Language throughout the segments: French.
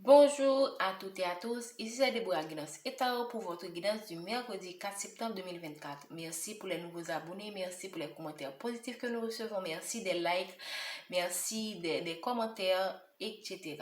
Bonjour à toutes et à tous, ici c'est Deborah Guidance et Tarot pour votre guidance du mercredi 4 septembre 2024. Merci pour les nouveaux abonnés, merci pour les commentaires positifs que nous recevons, merci des likes, merci des commentaires, etc.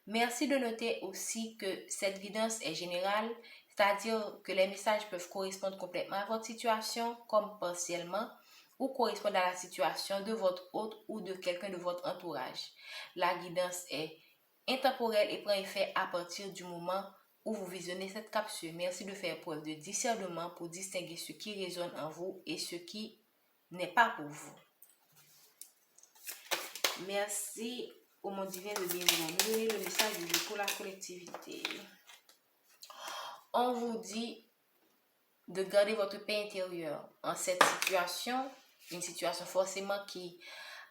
Merci de noter aussi que cette guidance est générale, c'est-à-dire que les messages peuvent correspondre complètement à votre situation comme partiellement ou correspondre à la situation de votre hôte ou de quelqu'un de votre entourage. La guidance est intemporelle et prend effet à partir du moment où vous visionnez cette capsule. Merci de faire preuve de discernement pour distinguer ce qui résonne en vous et ce qui n'est pas pour vous. Merci au monde divin de bien vous donner le message du jour pour la collectivité. On vous dit de garder votre paix intérieure en cette situation, une situation forcément qui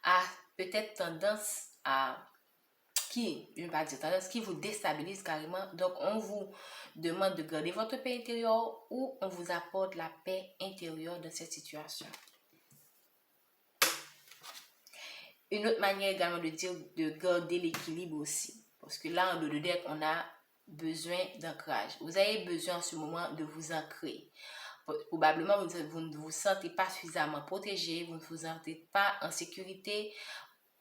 a peut-être tendance à qui vous déstabilise carrément. Donc, on vous demande de garder votre paix intérieure ou on vous apporte la paix intérieure dans cette situation. Une autre manière également de dire de garder l'équilibre aussi. Parce que là, en dos de deck, on a besoin d'ancrage. Vous avez besoin en ce moment de vous ancrer. Probablement, vous ne vous sentez pas suffisamment protégé, vous ne vous sentez pas en sécurité.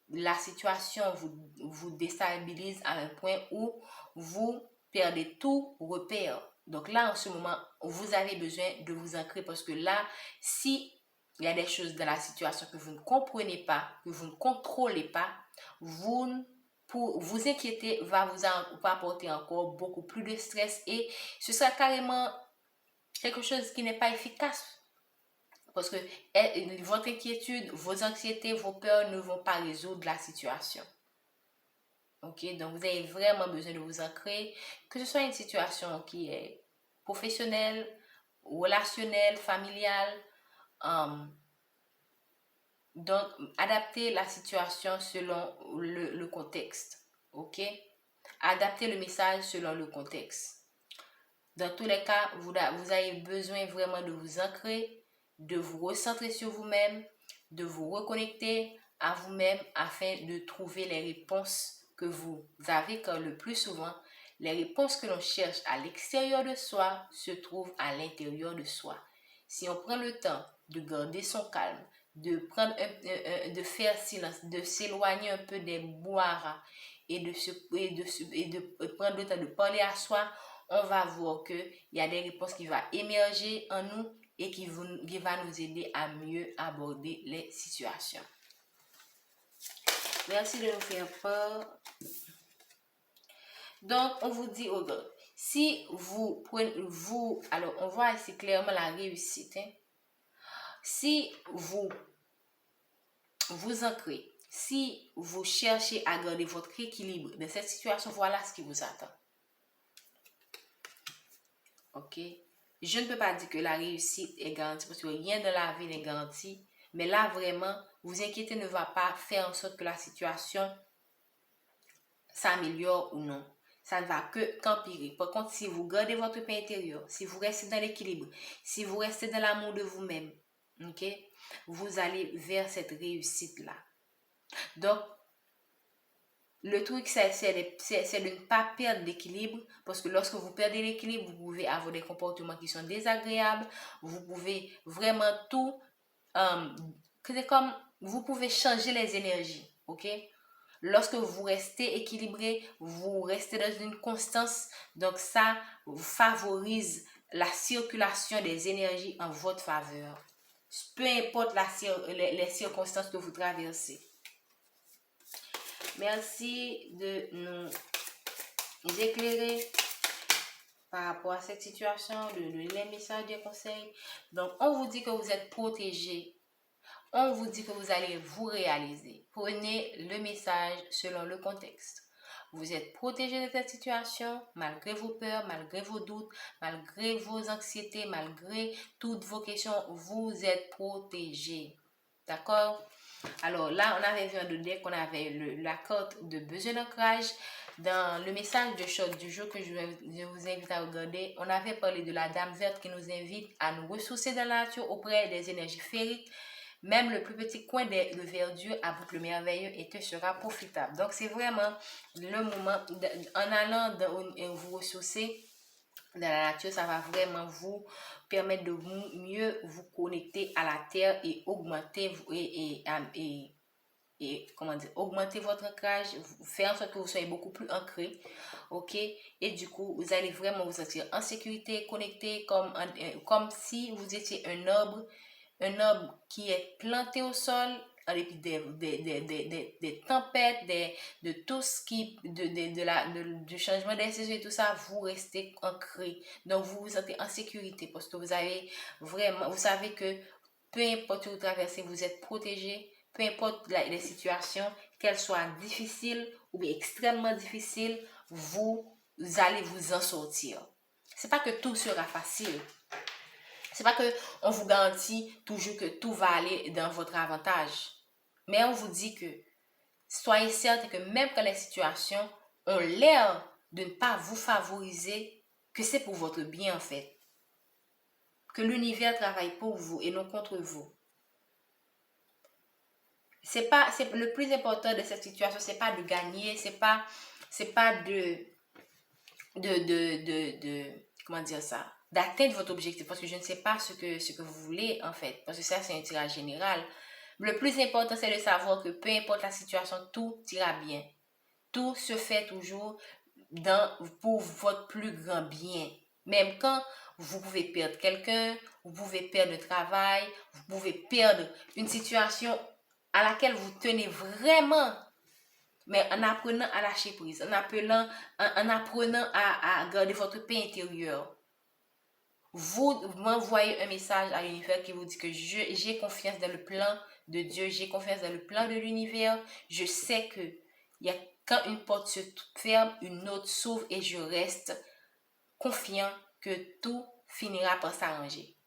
La situation vous déstabilise à un point où vous perdez tout repère. Donc là, en ce moment, vous avez besoin de vous ancrer parce que là, si il y a des choses dans la situation que vous ne comprenez pas, que vous ne contrôlez pas, pour vous inquiéter va vous apporter encore beaucoup plus de stress et ce sera carrément quelque chose qui n'est pas efficace. Parce que votre inquiétude, vos anxiétés, vos peurs ne vont pas résoudre la situation. Ok, donc vous avez vraiment besoin de vous ancrer, que ce soit une situation qui est professionnelle, relationnelle, familiale. Donc, adaptez la situation selon le contexte. Ok, adaptez le message selon le contexte. Dans tous les cas, vous avez besoin vraiment de vous ancrer, de vous recentrer sur vous-même, de vous reconnecter à vous-même afin de trouver les réponses que vous avez, car le plus souvent, les réponses que l'on cherche à l'extérieur de soi se trouvent à l'intérieur de soi. Si on prend le temps de garder son calme, de faire silence, de s'éloigner un peu des brouhaha et de prendre le temps de parler à soi, on va voir qu'il y a des réponses qui vont émerger en nous et qui va nous aider à mieux aborder les situations. Merci de nous faire peur. Donc, on vous dit, oh God, si vous prenez, alors on voit ici clairement la réussite. Si vous vous ancrez, si vous cherchez à garder votre équilibre dans cette situation, voilà ce qui vous attend. Ok? Je ne peux pas dire que la réussite est garantie parce que rien dans la vie n'est garanti. Mais là, vraiment, vous inquiétez ne va pas faire en sorte que la situation s'améliore ou non. Ça ne va qu'empirer. Par contre, si vous gardez votre paix intérieure, si vous restez dans l'équilibre, si vous restez dans l'amour de vous-même, ok, vous allez vers cette réussite-là. Donc, le truc, c'est de ne pas perdre l'équilibre, parce que lorsque vous perdez l'équilibre, vous pouvez avoir des comportements qui sont désagréables, vous pouvez vraiment tout, c'est comme, vous pouvez changer les énergies, ok? Lorsque vous restez équilibré, vous restez dans une constance, donc ça favorise la circulation des énergies en votre faveur, peu importe les circonstances que vous traversez. Merci de nous éclairer par rapport à cette situation, les messages, des conseils. Donc, on vous dit que vous êtes protégé. On vous dit que vous allez vous réaliser. Prenez le message selon le contexte. Vous êtes protégé de cette situation, malgré vos peurs, malgré vos doutes, malgré vos anxiétés, malgré toutes vos questions. Vous êtes protégé. D'accord? Alors là, on avait vu un deck, on avait la carte de besoin d'ancrage. Dans le message de shot du jour que je vous invite à regarder, on avait parlé de la dame verte qui nous invite à nous ressourcer dans la nature auprès des énergies féeriques. même le plus petit coin de verdure abrite le merveilleux et te sera profitable. Donc, c'est vraiment le moment, en allant vous ressourcer dans la nature, ça va vraiment vous permettre de mieux vous connecter à la terre et augmenter comment dire, augmenter votre ancrage, faire en sorte que vous soyez beaucoup plus ancré, ok? Et du coup, vous allez vraiment vous sentir en sécurité, connecté, comme si vous étiez un arbre qui est planté au sol, en dépit des tempêtes, de tout ce qui, du changement des saisons et tout ça, vous restez ancré. Donc, vous vous sentez en sécurité parce que vous avez vraiment, vous savez que peu importe où vous traversez, vous êtes protégé. Peu importe les situations, qu'elles soient difficiles ou bien extrêmement difficiles, vous allez vous en sortir. C'est pas que tout sera facile. C'est pas que on vous garantit toujours que tout va aller dans votre avantage. Mais on vous dit que soyez certain que même quand les situations ont l'air de ne pas vous favoriser, que c'est pour votre bien en fait. Que l'univers travaille pour vous et non contre vous. C'est le plus important de cette situation, c'est pas de gagner, c'est pas comment dire ça, d'atteindre votre objectif, parce que je ne sais pas ce que vous voulez en fait, parce que ça c'est un tirage général. Le plus important c'est de savoir que peu importe la situation, tout ira bien. Tout se fait toujours pour votre plus grand bien. Même quand vous pouvez perdre quelqu'un, vous pouvez perdre le travail, vous pouvez perdre une situation à laquelle vous tenez vraiment, mais en apprenant à lâcher prise, en apprenant à garder votre paix intérieure, vous m'envoyez un message à l'univers qui vous dit que j'ai confiance dans le plan de Dieu, j'ai confiance dans le plan de l'univers, je sais que quand une porte se ferme, une autre s'ouvre et je reste confiant que tout finira par s'arranger.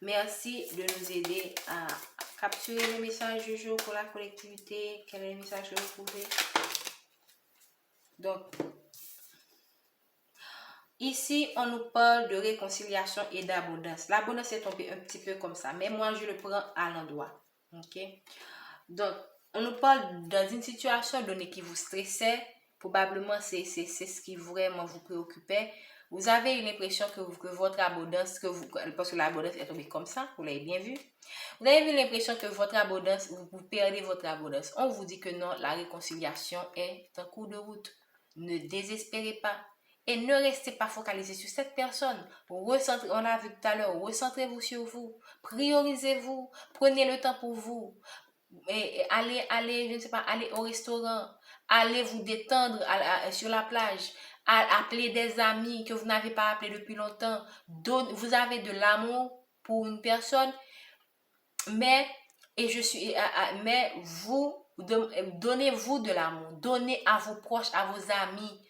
Merci de nous aider à capturer le message du jour pour la collectivité. Quel est le message que vous trouvez? Donc, ici, on nous parle de réconciliation et d'abondance. L'abondance est tombée un petit peu comme ça, mais moi, je le prends à l'endroit. Ok? Donc, on nous parle dans une situation donnée qui vous stressait. Probablement, c'est ce qui vraiment vous préoccupait. Vous avez eu l'impression que votre abondance, parce que l'abondance est tombée comme ça, vous l'avez bien vu. Vous avez eu l'impression que votre abondance, vous perdez votre abondance. On vous dit que non, la réconciliation est un cours de route. Ne désespérez pas. Et ne restez pas focalisé sur cette personne. On l'a vu tout à l'heure, recentrez-vous sur vous. Priorisez-vous. Prenez le temps pour vous. Et allez, je ne sais pas, allez au restaurant. Allez vous détendre sur la plage. Appelez des amis que vous n'avez pas appelés depuis longtemps. Vous avez de l'amour pour une personne, mais vous donnez-vous de l'amour. Donnez à vos proches, à vos amis,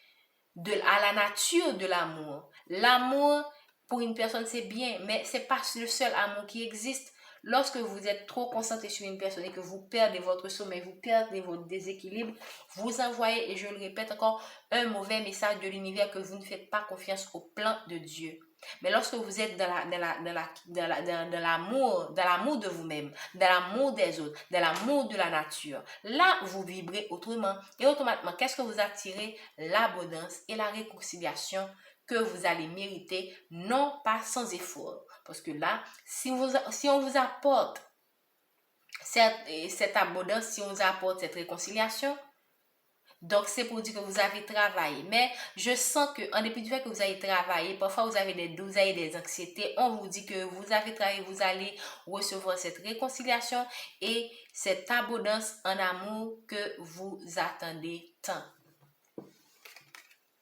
à la nature de l'amour. L'amour pour une personne c'est bien, mais c'est pas le seul amour qui existe. Lorsque vous êtes trop concentré sur une personne et que vous perdez votre sommeil, vous perdez votre déséquilibre, vous envoyez, et je le répète encore, un mauvais message de l'univers que vous ne faites pas confiance au plan de Dieu. Mais lorsque vous êtes dans l'amour de vous-même, dans l'amour des autres, dans l'amour de la nature, là, vous vibrez autrement. Et automatiquement, qu'est-ce que vous attirez? L'abondance et la réconciliation que vous allez mériter, non pas sans effort. Parce que là, si on vous apporte cette abondance, si on vous apporte cette réconciliation, donc c'est pour dire que vous avez travaillé. Mais je sens qu'en dépit du fait que vous avez travaillé, parfois vous avez des anxiétés, on vous dit que vous avez travaillé, vous allez recevoir cette réconciliation et cette abondance en amour que vous attendez tant.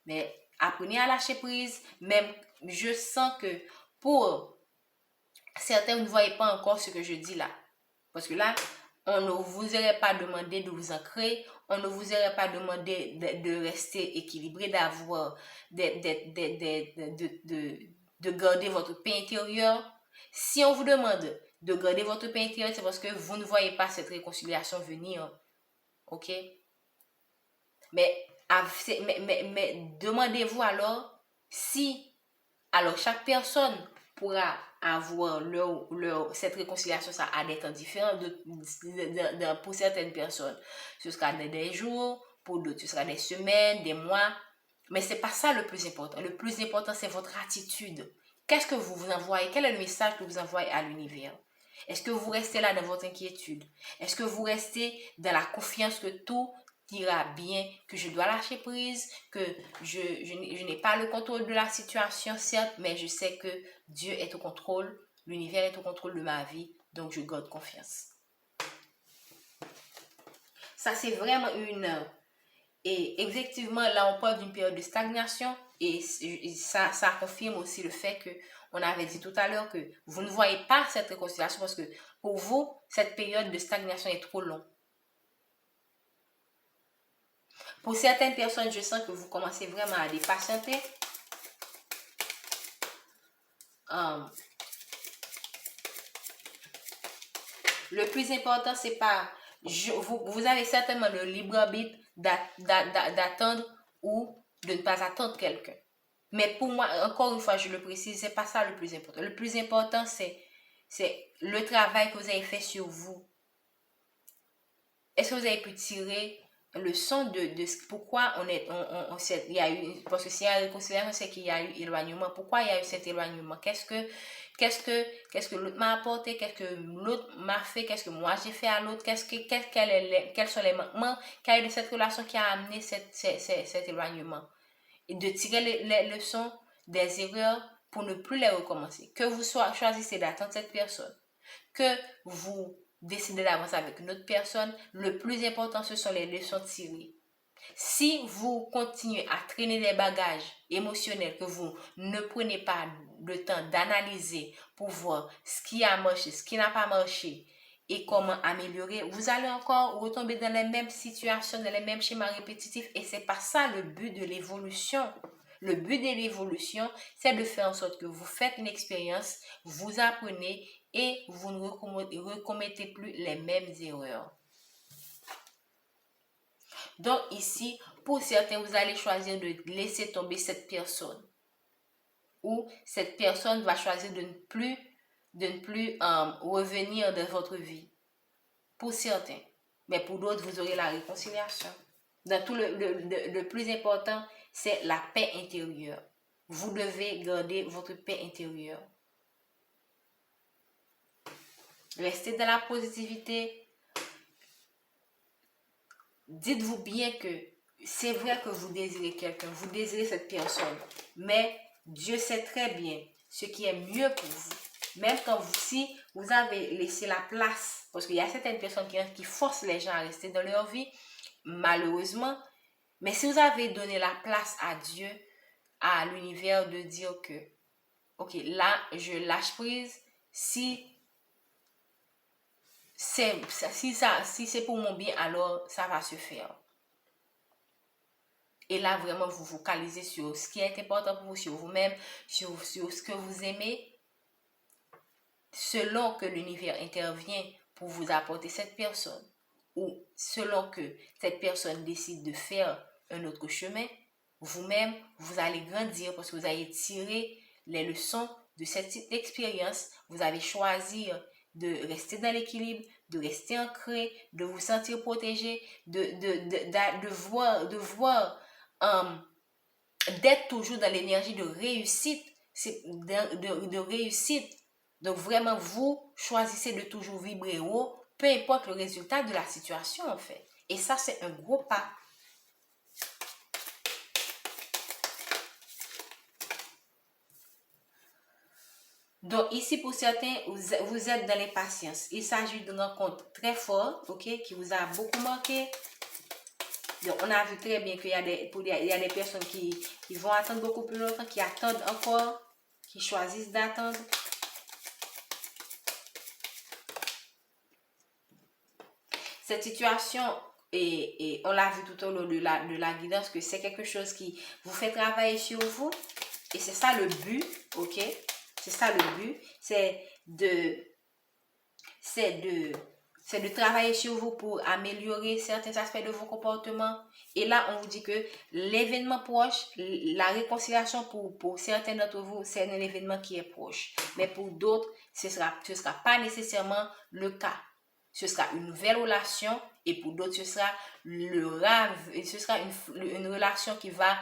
Mais apprenez à lâcher prise. Même je sens que pour certains, vous ne voyez pas encore ce que je dis là. Parce que là, on ne vous aurait pas demandé de vous ancrer, on ne vous aurait pas demandé de rester équilibré, d'avoir, de garder votre paix intérieure. Si on vous demande de garder votre paix intérieure, c'est parce que vous ne voyez pas cette réconciliation venir. Ok? Mais demandez-vous alors si, alors chaque personne pourra avoir cette réconciliation ça à des temps différents. Pour certaines personnes, ce sera des jours, pour d'autres, ce sera des semaines, des mois. Mais c'est pas ça le plus important. Le plus important, c'est votre attitude. Qu'est-ce que vous envoyez? Quel est le message que vous envoyez à l'univers? Est-ce que vous restez là dans votre inquiétude? Est-ce que vous restez dans la confiance que tout ira bien, que je dois lâcher prise, que je n'ai pas le contrôle de la situation, certes, mais je sais que Dieu est au contrôle, l'univers est au contrôle de ma vie, donc je garde confiance. Ça, c'est vraiment Et effectivement, là, on parle d'une période de stagnation et ça confirme aussi le fait que on avait dit tout à l'heure que vous ne voyez pas cette réconciliation parce que pour vous, cette période de stagnation est trop longue. Pour certaines personnes, je sens que vous commencez vraiment à dépatienter. Le plus important, c'est pas... vous avez certainement le libre arbitre d'attendre ou de ne pas attendre quelqu'un. Mais pour moi, encore une fois, je le précise, c'est pas ça le plus important. Le plus important, c'est le travail que vous avez fait sur vous. Est-ce que vous avez pu tirer leçon de pourquoi il y a eu, parce que s'il y a réconciliation, c'est qu'il y a eu éloignement. Pourquoi il y a eu cet éloignement? Qu'est-ce que l'autre m'a apporté? Qu'est-ce que l'autre m'a fait? Qu'est-ce que moi j'ai fait à l'autre? Quels sont les manquements qu'il y a eu de cette relation qui a amené cet éloignement? Et de tirer les leçons des erreurs pour ne plus les recommencer. Que vous choisissez d'attendre cette personne, que vous décidez d'avancer avec une autre personne, le plus important, ce sont les leçons tirées. Si vous continuez à traîner des bagages émotionnels, que vous ne prenez pas le temps d'analyser pour voir ce qui a marché, ce qui n'a pas marché et comment améliorer, vous allez encore retomber dans les mêmes situations, dans les mêmes schémas répétitifs et c'est pas ça le but de l'évolution. Le but de l'évolution, c'est de faire en sorte que vous faites une expérience, vous apprenez et vous ne recommettez plus les mêmes erreurs. Donc ici, pour certains, vous allez choisir de laisser tomber cette personne. Ou cette personne va choisir de ne plus revenir dans votre vie. Pour certains. Mais pour d'autres, vous aurez la réconciliation. Dans tout le plus important, c'est la paix intérieure. Vous devez garder votre paix intérieure. Restez dans la positivité. Dites-vous bien que c'est vrai que vous désirez quelqu'un, vous désirez cette personne, mais Dieu sait très bien ce qui est mieux pour vous. Même quand si vous avez laissé la place, parce qu'il y a certaines personnes qui forcent les gens à rester dans leur vie, malheureusement, mais si vous avez donné la place à Dieu, à l'univers de dire que, ok, là, je lâche prise, si c'est pour mon bien, alors ça va se faire. Et là, vraiment, vous focalisez sur ce qui est important pour vous, sur vous-même, sur ce que vous aimez, selon que l'univers intervient pour vous apporter cette personne, ou selon que cette personne décide de faire un autre chemin, vous-même, vous allez grandir parce que vous allez tirer les leçons de cette expérience, vous allez choisir de rester dans l'équilibre, de rester ancré, de vous sentir protégé, de voir d'être toujours dans l'énergie de réussite, de réussite. Donc vraiment, vous choisissez de toujours vibrer haut, peu importe le résultat de la situation en fait. Et ça, c'est un gros pas. Donc ici, pour certains, vous êtes dans l'impatience. Il s'agit d'une rencontre très forte, ok, qui vous a beaucoup marqué. Donc, on a vu très bien qu'il y a des personnes qui vont attendre beaucoup plus longtemps, qui attendent encore, qui choisissent d'attendre. Cette situation, et on l'a vu tout au long de la guidance, que c'est quelque chose qui vous fait travailler sur vous. Et c'est ça le but, ok? C'est ça le but, c'est de c'est de travailler sur vous pour améliorer certains aspects de vos comportements. Et là, on vous dit que l'événement proche, la réconciliation pour certains d'entre vous, c'est un événement qui est proche. Mais pour d'autres, ce sera pas nécessairement le cas. Ce sera une nouvelle relation et pour d'autres, ce sera une relation qui va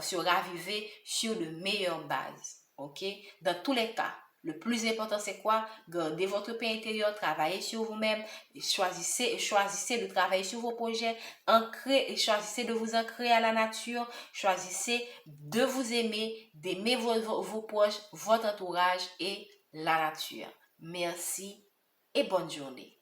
se raviver sur de meilleures bases. Ok? Dans tous les cas, le plus important, c'est quoi? Gardez votre paix intérieure, travaillez sur vous-même, choisissez de travailler sur vos projets, choisissez de vous ancrer à la nature, choisissez de vous aimer, d'aimer vos proches, votre entourage et la nature. Merci et bonne journée.